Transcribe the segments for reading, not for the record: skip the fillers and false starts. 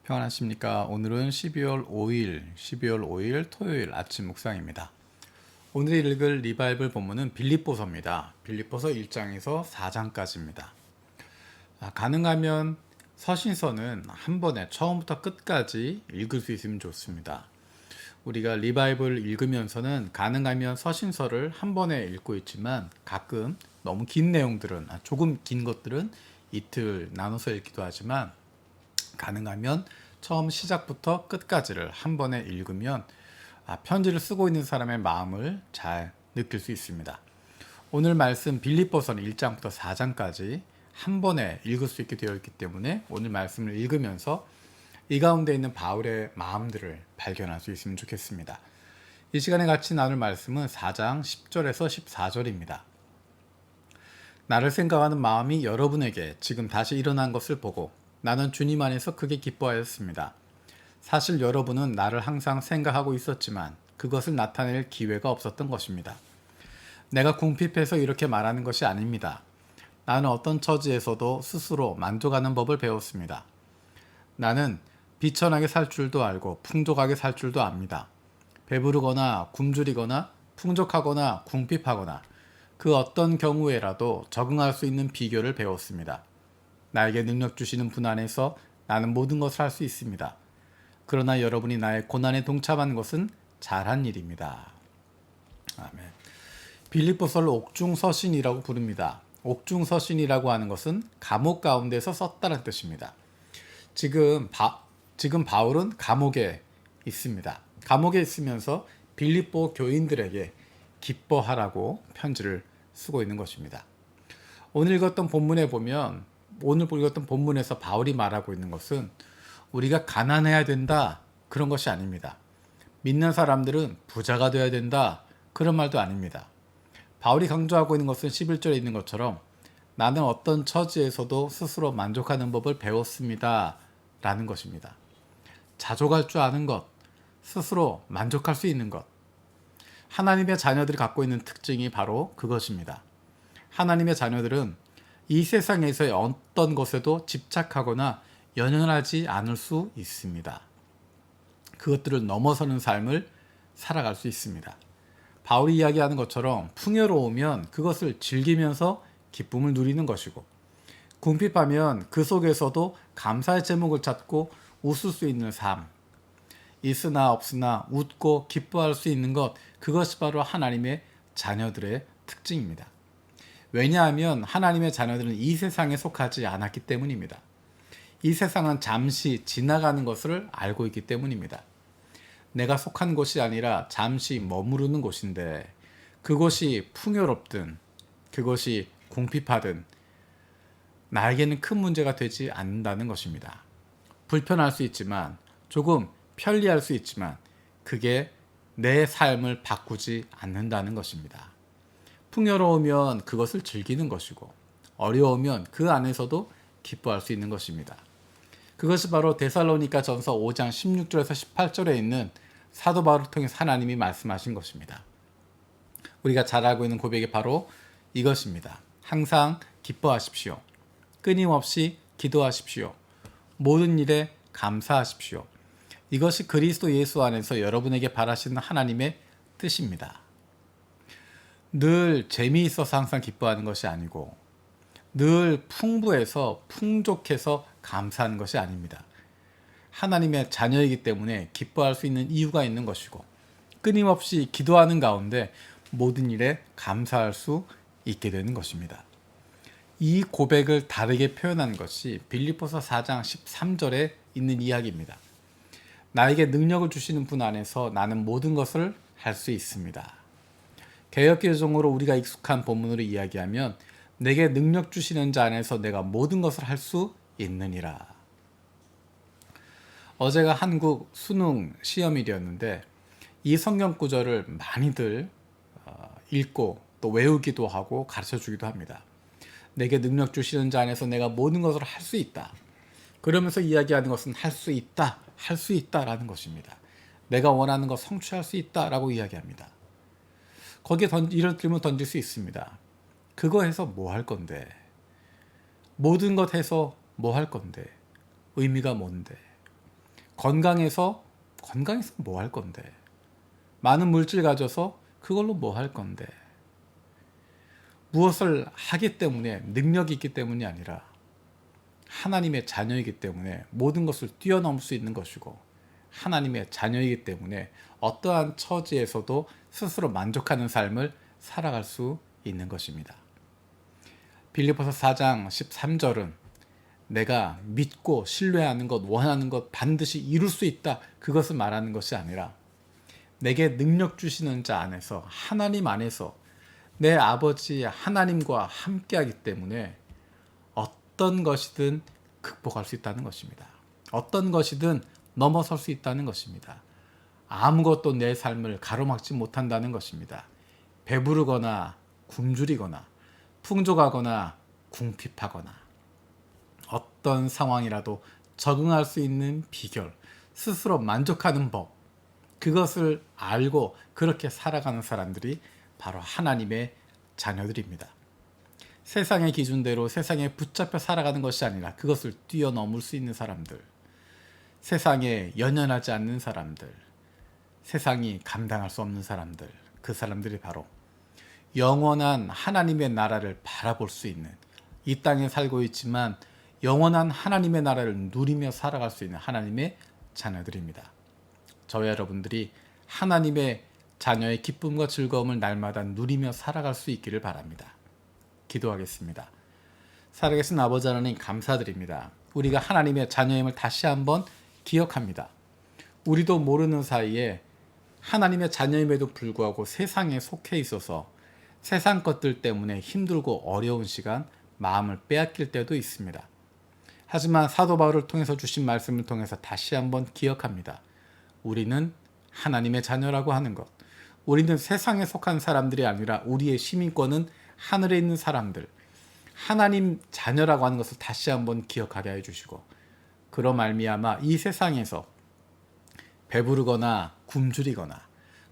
평안하십니까? 오늘은 12월 5일 토요일 아침 묵상입니다. 오늘 읽을 리바이블 본문은 빌립보서입니다. 빌립보서 1장에서 4장까지입니다. 가능하면 서신서는 한 번에 처음부터 끝까지 읽을 수 있으면 좋습니다. 우리가 리바이블을 읽으면서는 가능하면 서신서를 한 번에 읽고 있지만 가끔 너무 긴 내용들은, 조금 긴 것들은 이틀 나눠서 읽기도 하지만 가능하면 처음 시작부터 끝까지를 한 번에 읽으면 편지를 쓰고 있는 사람의 마음을 잘 느낄 수 있습니다. 오늘 말씀 빌립보서는 1장부터 4장까지 한 번에 읽을 수 있게 되어 있기 때문에 오늘 말씀을 읽으면서 이 가운데 있는 바울의 마음들을 발견할 수 있으면 좋겠습니다. 이 시간에 같이 나눌 말씀은 4장 10절에서 14절입니다. 나를 생각하는 마음이 여러분에게 지금 다시 일어난 것을 보고 나는 주님 안에서 크게 기뻐하였습니다. 사실 여러분은 나를 항상 생각하고 있었지만 그것을 나타낼 기회가 없었던 것입니다. 내가 궁핍해서 이렇게 말하는 것이 아닙니다. 나는 어떤 처지에서도 스스로 만족하는 법을 배웠습니다. 나는 비천하게 살 줄도 알고 풍족하게 살 줄도 압니다. 배부르거나 굶주리거나 풍족하거나 궁핍하거나 그 어떤 경우에라도 적응할 수 있는 비결을 배웠습니다. 나에게 능력 주시는 분 안에서 나는 모든 것을 할 수 있습니다. 그러나 여러분이 나의 고난에 동참하는 것은 잘한 일입니다. 아멘. 빌립보서를 옥중서신이라고 부릅니다. 옥중서신이라고 하는 것은 감옥 가운데서 썼다는 뜻입니다. 지금 바울은 감옥에 있습니다. 감옥에 있으면서 빌립보 교인들에게 기뻐하라고 편지를 쓰고 있는 것입니다. 오늘 읽었던 본문에서 바울이 말하고 있는 것은 우리가 가난해야 된다 그런 것이 아닙니다. 믿는 사람들은 부자가 되어야 된다 그런 말도 아닙니다. 바울이 강조하고 있는 것은 11절에 있는 것처럼 나는 어떤 처지에서도 스스로 만족하는 법을 배웠습니다 라는 것입니다. 자족할 줄 아는 것, 스스로 만족할 수 있는 것. 하나님의 자녀들이 갖고 있는 특징이 바로 그것입니다. 하나님의 자녀들은 이 세상에서의 어떤 것에도 집착하거나 연연하지 않을 수 있습니다. 그것들을 넘어서는 삶을 살아갈 수 있습니다. 바울이 이야기하는 것처럼 풍요로우면 그것을 즐기면서 기쁨을 누리는 것이고 궁핍하면 그 속에서도 감사의 제목을 찾고 웃을 수 있는 삶, 있으나 없으나 웃고 기뻐할 수 있는 것, 그것이 바로 하나님의 자녀들의 특징입니다. 왜냐하면 하나님의 자녀들은 이 세상에 속하지 않았기 때문입니다. 이 세상은 잠시 지나가는 것을 알고 있기 때문입니다. 내가 속한 곳이 아니라 잠시 머무르는 곳인데 그곳이 풍요롭든 그것이 궁핍하든 나에게는 큰 문제가 되지 않는다는 것입니다. 불편할 수 있지만 조금 편리할 수 있지만 그게 내 삶을 바꾸지 않는다는 것입니다. 풍요로우면 그것을 즐기는 것이고 어려우면 그 안에서도 기뻐할 수 있는 것입니다. 그것이 바로 데살로니가 전서 5장 16절에서 18절에 있는 사도 바울을 통해 하나님이 말씀하신 것입니다. 우리가 잘 알고 있는 고백이 바로 이것입니다. 항상 기뻐하십시오. 끊임없이 기도하십시오. 모든 일에 감사하십시오. 이것이 그리스도 예수 안에서 여러분에게 바라시는 하나님의 뜻입니다. 늘 재미있어서 항상 기뻐하는 것이 아니고 늘 풍부해서 풍족해서 감사하는 것이 아닙니다. 하나님의 자녀이기 때문에 기뻐할 수 있는 이유가 있는 것이고 끊임없이 기도하는 가운데 모든 일에 감사할 수 있게 되는 것입니다. 이 고백을 다르게 표현한 것이 빌립보서 4장 13절에 있는 이야기입니다. 나에게 능력을 주시는 분 안에서 나는 모든 것을 할 수 있습니다. 개역개정으로 우리가 익숙한 본문으로 이야기하면 내게 능력 주시는 자 안에서 내가 모든 것을 할 수 있느니라. 어제가 한국 수능 시험일이었는데 이 성경 구절을 많이들 읽고 또 외우기도 하고 가르쳐 주기도 합니다. 내게 능력 주시는 자 안에서 내가 모든 것을 할 수 있다. 그러면서 이야기하는 것은 할 수 있다, 할 수 있다라는 것입니다. 내가 원하는 것 성취할 수 있다라고 이야기합니다. 거기에 이런 질문 던질 수 있습니다. 그거 해서 뭐 할 건데? 모든 것 해서 뭐 할 건데? 의미가 뭔데? 건강해서 뭐 할 건데? 많은 물질 가져서 그걸로 뭐 할 건데? 무엇을 하기 때문에 능력이 있기 때문이 아니라 하나님의 자녀이기 때문에 모든 것을 뛰어넘을 수 있는 것이고 하나님의 자녀이기 때문에 어떠한 처지에서도 스스로 만족하는 삶을 살아갈 수 있는 것입니다. 빌립보서 4장 13절은 내가 믿고 신뢰하는 것, 원하는 것 반드시 이룰 수 있다. 그것을 말하는 것이 아니라 내게 능력 주시는 자 안에서 하나님 안에서 내 아버지 하나님과 함께하기 때문에 어떤 것이든 극복할 수 있다는 것입니다. 어떤 것이든 넘어설 수 있다는 것입니다. 아무것도 내 삶을 가로막지 못한다는 것입니다. 배부르거나 굶주리거나 풍족하거나 궁핍하거나 어떤 상황이라도 적응할 수 있는 비결, 스스로 만족하는 법, 그것을 알고 그렇게 살아가는 사람들이 바로 하나님의 자녀들입니다. 세상의 기준대로 세상에 붙잡혀 살아가는 것이 아니라 그것을 뛰어넘을 수 있는 사람들, 세상에 연연하지 않는 사람들, 세상이 감당할 수 없는 사람들, 그 사람들이 바로 영원한 하나님의 나라를 바라볼 수 있는, 이 땅에 살고 있지만 영원한 하나님의 나라를 누리며 살아갈 수 있는 하나님의 자녀들입니다. 저와 여러분들이 하나님의 자녀의 기쁨과 즐거움을 날마다 누리며 살아갈 수 있기를 바랍니다. 기도하겠습니다. 살아계신 아버지 하나님 감사드립니다. 우리가 하나님의 자녀임을 다시 한번 기억합니다. 우리도 모르는 사이에 하나님의 자녀임에도 불구하고 세상에 속해 있어서 세상 것들 때문에 힘들고 어려운 시간, 마음을 빼앗길 때도 있습니다. 하지만 사도 바울을 통해서 주신 말씀을 통해서 다시 한번 기억합니다. 우리는 하나님의 자녀라고 하는 것. 우리는 세상에 속한 사람들이 아니라 우리의 시민권은 하늘에 있는 사람들, 하나님 자녀라고 하는 것을 다시 한번 기억하게 해주시고, 그로 말미암아 이 세상에서 배부르거나 굶주리거나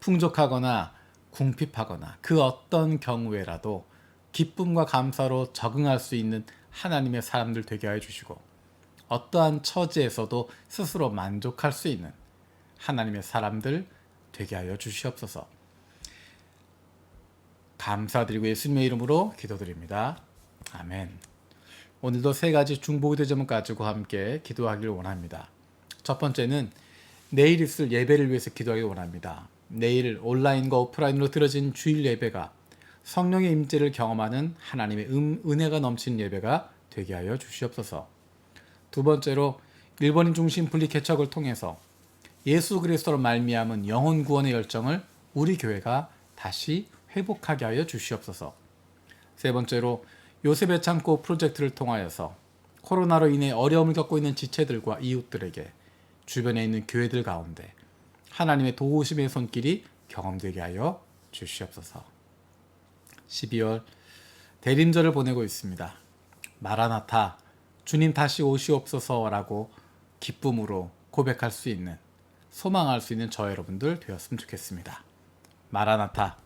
풍족하거나 궁핍하거나 그 어떤 경우에라도 기쁨과 감사로 적응할 수 있는 하나님의 사람들 되게 해주시고, 어떠한 처지에서도 스스로 만족할 수 있는 하나님의 사람들 되게 하여 주시옵소서. 감사드리고 예수님의 이름으로 기도드립니다. 아멘. 오늘도 세 가지 중보기 도점을 가지고 함께 기도하기를 원합니다. 첫 번째는 내일 있을 예배를 위해서 기도하기를 원합니다. 내일 온라인과 오프라인으로 들어진 주일 예배가 성령의 임재를 경험하는 하나님의 은혜가 넘치는 예배가 되게 하여 주시옵소서. 두 번째로 일본인 중심 분리 개척을 통해서 예수 그리스도로 말미암은 영혼 구원의 열정을 우리 교회가 다시 회복하게 하여 주시옵소서. 세 번째로 요셉의 창고 프로젝트를 통하여서 코로나로 인해 어려움을 겪고 있는 지체들과 이웃들에게 주변에 있는 교회들 가운데 하나님의 도우심의 손길이 경험되게 하여 주시옵소서. 12월 대림절을 보내고 있습니다. 마라나타, 주님 다시 오시옵소서라고 기쁨으로 고백할 수 있는, 소망할 수 있는 저 여러분들 되었으면 좋겠습니다. 마라나타,